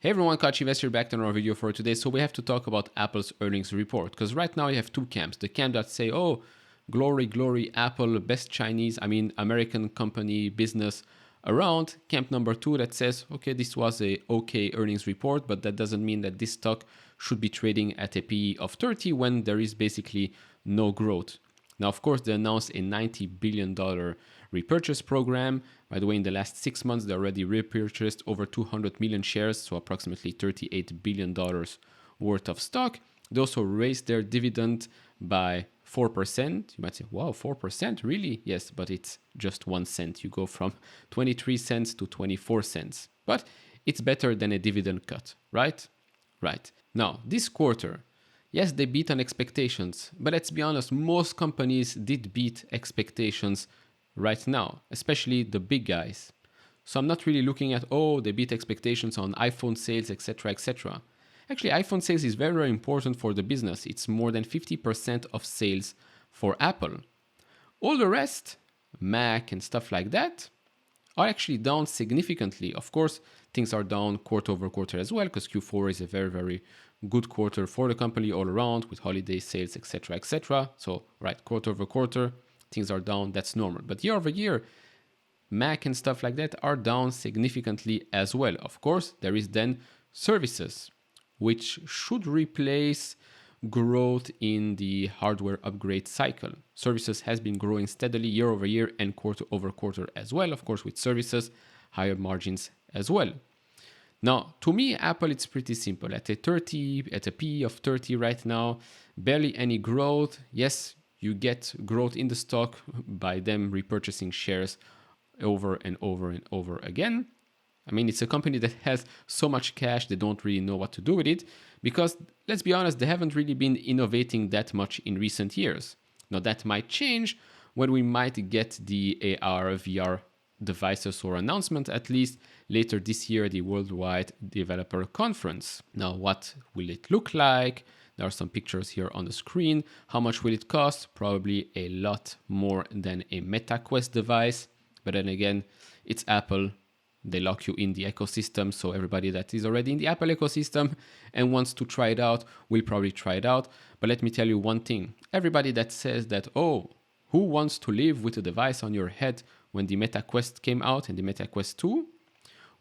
Hey everyone, Couch Investor back to another video for today. So we have to talk about Apple's earnings report because right now you have two camps. The camp that say, oh, glory, glory, Apple, best American company business around. Camp number two that says, okay, this was a okay earnings report, but that doesn't mean that this stock should be trading at a PE of 30 when there is basically no growth. Now, of course, they announced a $90 billion repurchase program. By the way, in the last 6 months, they already repurchased over 200 million shares, so approximately $38 billion worth of stock. They also raised their dividend by 4%. You might say, wow, 4%? Really? Yes, but it's just 1 cent. You go from 23 cents to 24 cents. But it's better than a dividend cut, right? Right. Now, this quarter, yes, they beat on expectations, but let's be honest, most companies did beat expectations right now, especially the big guys. So I'm not really looking at, oh, they beat expectations on iPhone sales, etc., etc. Actually, iPhone sales is very, very important for the business. It's more than 50% of sales for Apple. All the rest, Mac and stuff like that, are actually down significantly. Of course, things are down quarter over quarter as well, because Q4 is a very, very good quarter for the company all around with holiday sales, etc., etc. So, right, quarter over quarter, things are down. That's normal. But year over year, Mac and stuff like that are down significantly as well. Of course, there is then services, which should replace growth in the hardware upgrade cycle. Services has been growing steadily year over year and quarter over quarter as well. Of course, with services, higher margins as well. Now, to me, Apple, it's pretty simple. At a P of 30 right now, barely any growth. Yes, you get growth in the stock by them repurchasing shares over and over and over again. I mean, it's a company that has so much cash, they don't really know what to do with it because, let's be honest, they haven't really been innovating that much in recent years. Now, that might change when we might get the AR, VR devices or announcement at least later this year, the Worldwide Developer Conference. Now, what will it look like? There are some pictures here on the screen. How much will it cost? Probably a lot more than a Meta Quest device. But then again, it's Apple. They lock you in the ecosystem. So everybody that is already in the Apple ecosystem and wants to try it out will probably try it out. But let me tell you one thing. Everybody that says that, oh, who wants to live with a device on your head when the Meta Quest came out and the Meta Quest 2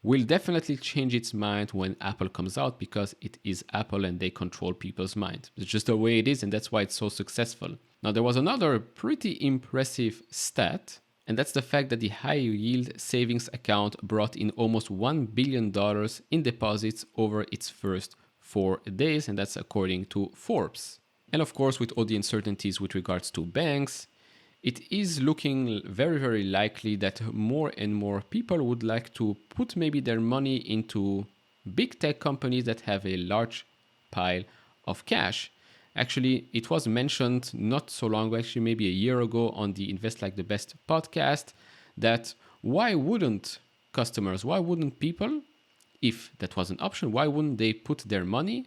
will definitely change its mind when Apple comes out because it is Apple and they control people's mind. It's just the way it is and that's why it's so successful. Now, there was another pretty impressive stat, and that's the fact that the high yield savings account brought in almost $1 billion in deposits over its first 4 days, and that's according to Forbes. And of course, with all the uncertainties with regards to banks, it is looking very, very likely that more and more people would like to put maybe their money into big tech companies that have a large pile of cash. Actually, it was mentioned not so long ago, actually maybe a year ago on the Invest Like the Best podcast, that why wouldn't customers, why wouldn't people, if that was an option, why wouldn't they put their money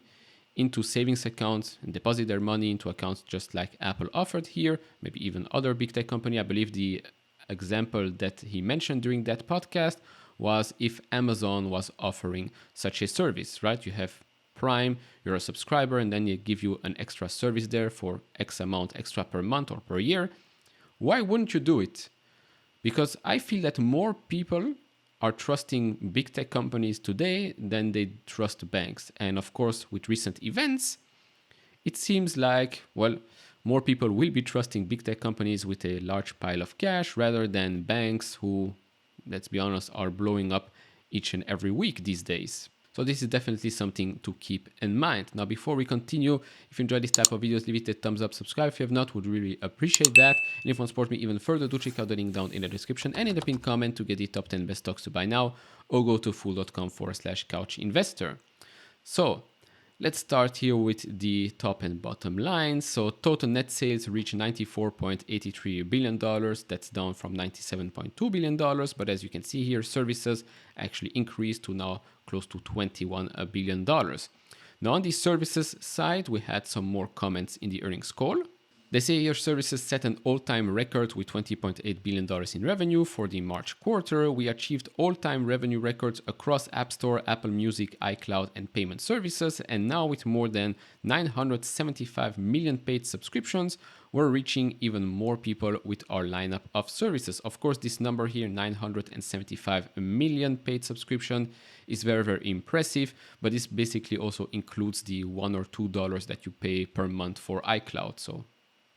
into savings accounts and deposit their money into accounts just like Apple offered here, maybe even other big tech company. I believe the example that he mentioned during that podcast was if Amazon was offering such a service, right? You have Prime, you're a subscriber, and then they give you an extra service there for X amount extra per month or per year. Why wouldn't you do it? Because I feel that more people are trusting big tech companies today than they trust banks. And of course, with recent events, it seems like, well, more people will be trusting big tech companies with a large pile of cash rather than banks who, let's be honest, are blowing up each and every week these days. So this is definitely something to keep in mind. Now, before we continue, if you enjoy this type of videos, leave it a thumbs up, subscribe if you have not, would really appreciate that. And if you want to support me even further, do check out the link down in the description and in the pinned comment to get the top 10 best stocks to buy now, or go to fool.com/couchinvestor. So let's start here with the top and bottom lines. So total net sales reached $94.83 billion. That's down from $97.2 billion. But as you can see here, services actually increased to now close to $21 billion. Now on the services side, we had some more comments in the earnings call. They say here services set an all-time record with $20.8 billion in revenue for the March quarter. We achieved all-time revenue records across App Store, Apple Music, iCloud, and payment services. And now with more than 975 million paid subscriptions, we're reaching even more people with our lineup of services. Of course, this number here, 975 million paid subscription, is very, very impressive, but this basically also includes the $1 or $2 that you pay per month for iCloud. So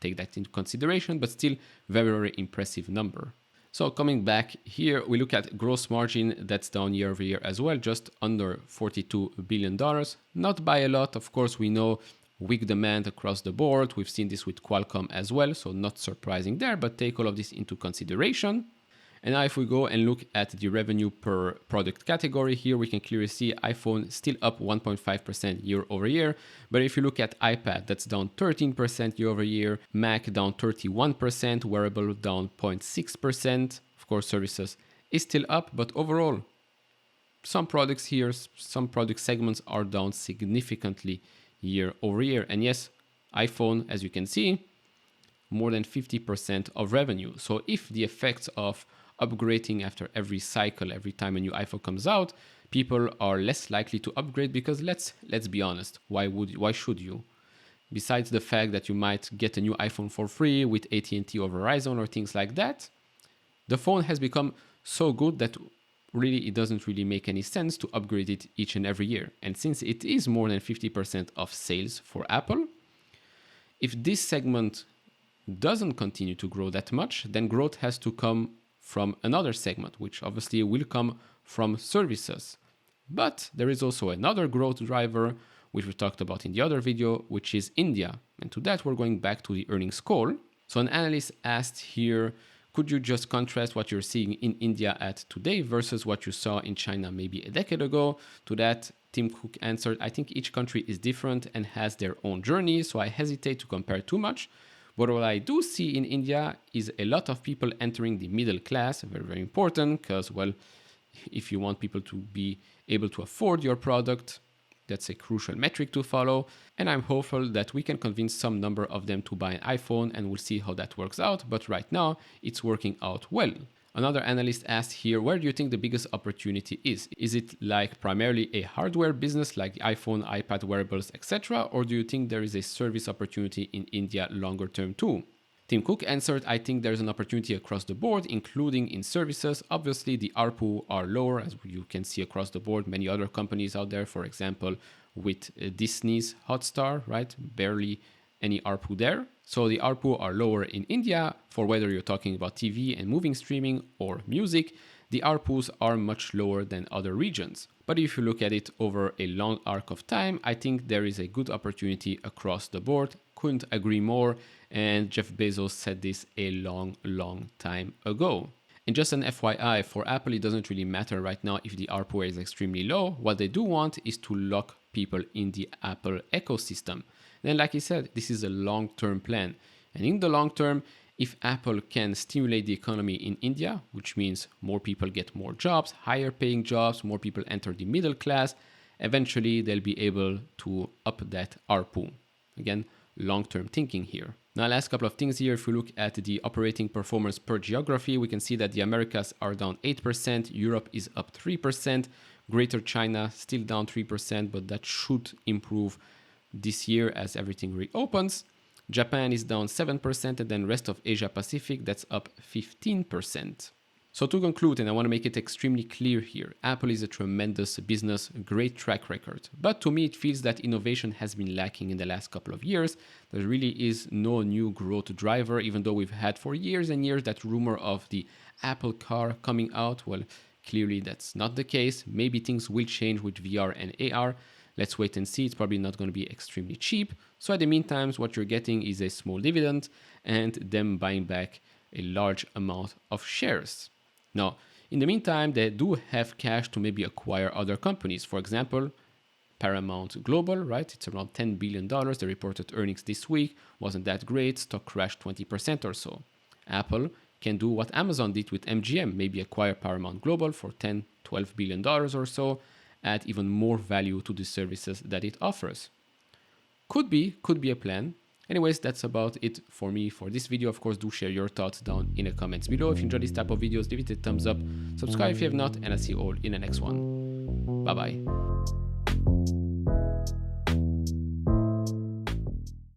take that into consideration, but still very, very impressive number. So coming back here, we look at gross margin that's down year over year as well, just under $42 billion. Not by a lot. Of course, we know weak demand across the board. We've seen this with Qualcomm as well, so not surprising there, but take all of this into consideration. And now if we go and look at the revenue per product category, here we can clearly see iPhone still up 1.5% year over year. But if you look at iPad, that's down 13% year over year, Mac down 31%, wearable down 0.6%. Of course, services is still up, but overall, some products here, some product segments are down significantly year over year. And yes, iPhone, as you can see, more than 50% of revenue. So if the effects of upgrading after every cycle, every time a new iPhone comes out, people are less likely to upgrade because let's be honest, why should you? Besides the fact that you might get a new iPhone for free with AT&T or Verizon or things like that, the phone has become so good that really it doesn't really make any sense to upgrade it each and every year. And since it is more than 50% of sales for Apple, if this segment doesn't continue to grow that much, then growth has to come from another segment, which obviously will come from services. But there is also another growth driver, which we talked about in the other video, which is India. And to that, we're going back to the earnings call. So an analyst asked here, could you just contrast what you're seeing in India at today versus what you saw in China maybe a decade ago? To that, Tim Cook answered, I think each country is different and has their own journey, so I hesitate to compare too much. But what I do see in India is a lot of people entering the middle class, very, very important, because, well, if you want people to be able to afford your product, that's a crucial metric to follow. And I'm hopeful that we can convince some number of them to buy an iPhone, and we'll see how that works out. But right now, it's working out well. Another analyst asked here, where do you think the biggest opportunity is? Is it like primarily a hardware business like iPhone, iPad, wearables, etc.? Or do you think there is a service opportunity in India longer term too? Tim Cook answered, I think there's an opportunity across the board, including in services. Obviously, the ARPU are lower, as you can see across the board. Many other companies out there, for example, with Disney's Hotstar, right? Barely any ARPU there. So the ARPU are lower in India for whether you're talking about TV and moving streaming or music. The ARPUs are much lower than other regions. But if you look at it over a long arc of time, I think there is a good opportunity across the board. Couldn't agree more. And Jeff Bezos said this a long, long time ago. And just an FYI, for Apple, it doesn't really matter right now if the ARPU is extremely low. What they do want is to lock people in the Apple ecosystem. Then, like I said, this is a long-term plan. And in the long term, if Apple can stimulate the economy in India, which means more people get more jobs, higher paying jobs, more people enter the middle class, eventually they'll be able to up that ARPU. Again, long-term thinking here. Now, last couple of things here. If we look at the operating performance per geography, we can see that the Americas are down 8%, Europe is up 3%, Greater China still down 3%, but that should improve this year as everything reopens. Japan is down 7%, and then rest of Asia Pacific, that's up 15%. So to conclude, and I want to make it extremely clear here, Apple is a tremendous business, great track record. But to me, it feels that innovation has been lacking in the last couple of years. There really is no new growth driver, even though we've had for years and years that rumor of the Apple car coming out. Well, clearly that's not the case. Maybe things will change with VR and AR. Let's wait and see. It's probably not going to be extremely cheap. So at the meantime, what you're getting is a small dividend and them buying back a large amount of shares. Now, in the meantime, they do have cash to maybe acquire other companies. For example, Paramount Global, right? It's around $10 billion. They reported earnings this week. Wasn't that great. Stock crashed 20% or so. Apple can do what Amazon did with MGM, maybe acquire Paramount Global for $10, $12 billion or so, add even more value to the services that it offers. Could be a plan. Anyways, that's about it for me for this video. Of course, do share your thoughts down in the comments below. If you enjoy this type of videos, leave it a thumbs up, subscribe if you have not, and I'll see you all in the next one. Bye bye.